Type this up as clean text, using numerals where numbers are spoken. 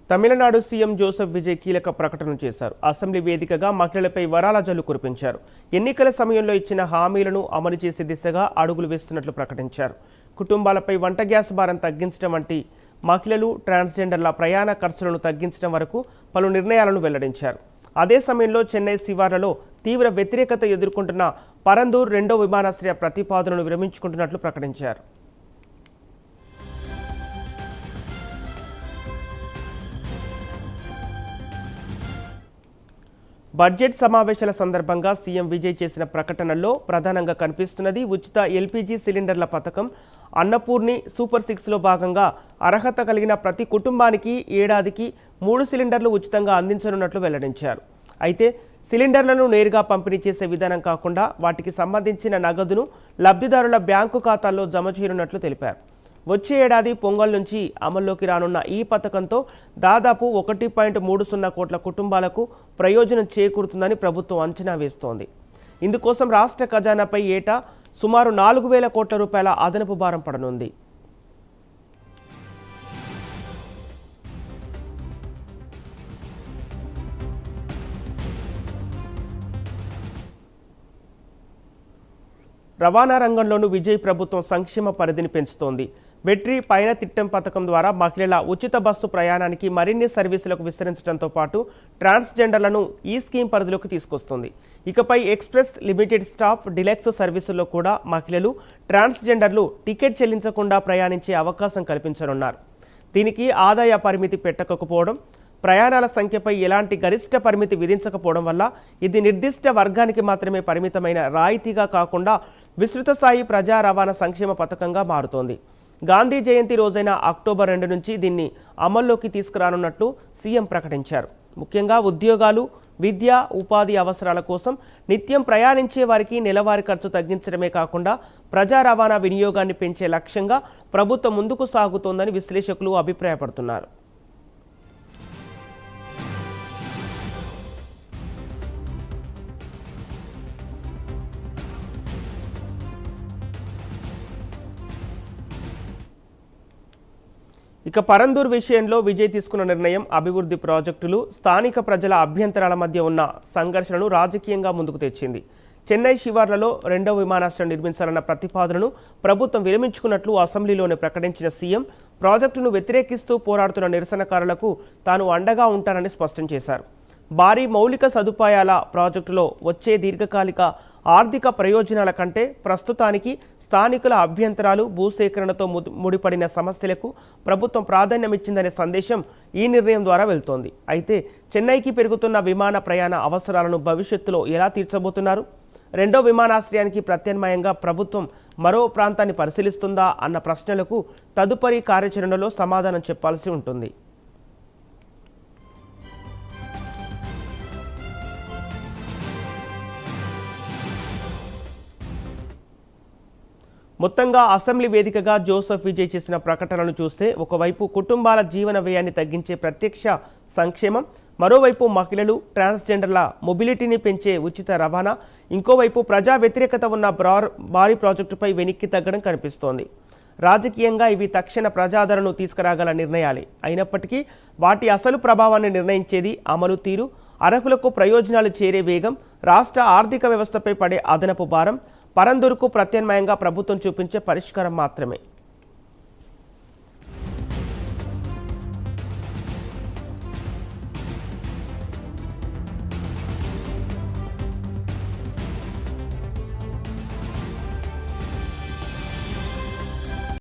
Tamil Nadu CM Joseph Vijay కీలక ప్రకటన చేశారు. అసెంబ్లీ వేదికగా మహిళలపై వరాల జల్లు కురిపించారు. ఎన్నికల సమయంలో ఇచ్చిన హామీలను అమలు చేసే దిశగా అడుగులు వేస్తున్నట్లు ప్రకటించారు. కుటుంబాలపై వంట గ్యాస్ భారం తగ్గించడం వంటి మహిళలు, ట్రాన్స్జెండర్ల ప్రయాణ ఖర్చులను తగ్గించడం వరకు పలు నిర్ణయాలను వెల్లడించారు. అదే సమయంలో చెన్నై శివార్లలో తీవ్ర వ్యతిరేకత ఎదుర్కొంటున్న పరందూర్ రెండో విమానాశ్రయ ప్రతిపాదనను విరమించుకుంటున్నట్లు ప్రకటించారు. బడ్జెట్ సమావేశాల సందర్భంగా సీఎం విజయ్ చేసిన ప్రకటనల్లో ప్రధానంగా కనిపిస్తున్నది ఉచిత ఎల్పీజీ సిలిండర్ల పథకం. అన్నపూర్ణి సూపర్ 6లో భాగంగా అర్హత కలిగిన ప్రతి కుటుంబానికి ఏడాదికి 3 సిలిండర్లు ఉచితంగా అందించనున్నట్లు వెల్లడించారు. అయితే సిలిండర్లను నేరుగా పంపిణీ చేసే విధానం కాకుండా వాటికి సంబంధించిన నగదును లబ్ధిదారుల బ్యాంకు ఖాతాల్లో జమ చేయనున్నట్లు తెలిపారు. వచ్చే ఏడాది పొంగల్ నుంచి అమల్లోకి రానున్న ఈ పథకంతో దాదాపు 1.30 కోట్ల కుటుంబాలకు ప్రయోజనం చేకూరుతుందని ప్రభుత్వం అంచనా వేస్తోంది. ఇందుకోసం రాష్ట్ర ఖజానాపై ఏటా సుమారు 4,000 కోట్ల రూపాయల అదనపు భారం పడనుంది. రవాణా రంగంలోనూ విజయ్ ప్రభుత్వం సంక్షేమ పరిధిని పెంచుతోంది. వెట్రీ పైన తిట్టం పథకం ద్వారా మహిళల ఉచిత బస్సు ప్రయాణానికి మరిన్ని సర్వీసులకు విస్తరించడంతో పాటు ట్రాన్స్జెండర్లను ఈ స్కీమ్ పరిధిలోకి తీసుకొస్తుంది. ఇకపై ఎక్స్ప్రెస్, లిమిటెడ్ స్టాప్, డిలెక్స్ సర్వీసుల్లో కూడా మహిళలు, ట్రాన్స్జెండర్లు టికెట్ చెల్లించకుండా ప్రయాణించే అవకాశం కల్పించనున్నారు. దీనికి ఆదాయ పరిమితి పెట్టకపోవడం, ప్రయాణాల సంఖ్యపై ఎలాంటి గరిష్ట పరిమితి విధించకపోవడం వల్ల ఇది నిర్దిష్ట వర్గానికి మాత్రమే పరిమితమైన రాయితీగా కాకుండా విస్తృత స్థాయి ప్రజా రవాణా సంక్షేమ పథకంగా మారుతోంది. గాంధీ జయంతి రోజైన అక్టోబర్ 2 నుంచి దీన్ని అమల్లోకి తీసుకురానున్నట్లు సీఎం ప్రకటించారు. ముఖ్యంగా ఉద్యోగాలు, విద్య, ఉపాధి అవసరాల కోసం నిత్యం ప్రయాణించే వారికి నెలవారీ ఖర్చు తగ్గించడమే కాకుండా ప్రజా రవాణా వినియోగాన్ని పెంచే లక్ష్యంగా ప్రభుత్వం ముందుకు సాగుతోందని విశ్లేషకులు అభిప్రాయపడుతున్నారు. ఇక పరందూర్ విషయంలో విజయ్ తీసుకున్న నిర్ణయం అభివృద్ధి ప్రాజెక్టులు, స్థానిక ప్రజల అభ్యంతరాల మధ్య ఉన్న సంఘర్షణను రాజకీయంగా ముందుకు తెచ్చింది. చెన్నై శివార్లలో రెండవ విమానాశ్రయం నిర్మించాలన్న ప్రతిపాదనను ప్రభుత్వం విరమించుకున్నట్లు అసెంబ్లీలోనే ప్రకటించిన సీఎం ప్రాజెక్టును వ్యతిరేకిస్తూ పోరాడుతున్న నిరసనకారులకు తాను అండగా ఉంటానని స్పష్టం చేశారు. భారీ మౌలిక సదుపాయాల ప్రాజెక్టులో వచ్చే దీర్ఘకాలిక ఆర్థిక ప్రయోజనాల కంటే ప్రస్తుతానికి స్థానికుల అభ్యంతరాలు, భూసేకరణతో ముడిపడిన సమస్యలకు ప్రభుత్వం ప్రాధాన్యమిచ్చిందనే సందేశం ఈ నిర్ణయం ద్వారా వెళ్తోంది. అయితే చెన్నైకి పెరుగుతున్న విమాన ప్రయాణ అవసరాలను భవిష్యత్తులో ఎలా తీర్చబోతున్నారు? రెండో విమానాశ్రయానికి ప్రత్యామ్నాయంగా ప్రభుత్వం మరో ప్రాంతాన్ని పరిశీలిస్తుందా అన్న ప్రశ్నలకు తదుపరి కార్యాచరణలో సమాధానం చెప్పాల్సి ఉంటుంది. మొత్తంగా అసెంబ్లీ వేదికగా జోసెఫ్ విజయ్ చేసిన ప్రకటనలను చూస్తే ఒకవైపు కుటుంబాల జీవన వ్యయాన్ని తగ్గించే ప్రత్యక్ష సంక్షేమం, మరోవైపు మహిళలు, ట్రాన్స్జెండర్ల మొబిలిటీని పెంచే ఉచిత రవాణా, ఇంకోవైపు ప్రజా వ్యతిరేకత ఉన్న భారీ ప్రాజెక్టుపై వెనక్కి తగ్గడం కనిపిస్తోంది. రాజకీయంగా ఇవి తక్షణ ప్రజాదరణను తీసుకురాగల నిర్ణయాలే అయినప్పటికీ వాటి అసలు ప్రభావాన్ని నిర్ణయించేది అమలు తీరు, అర్హులకు ప్రయోజనాలు చేరే వేగం, రాష్ట్ర ఆర్థిక వ్యవస్థపై పడే అదనపు భారం, పరందూరుకు ప్రత్యామ్నాయంగా ప్రభుత్వం చూపించే పరిష్కారం మాత్రమే.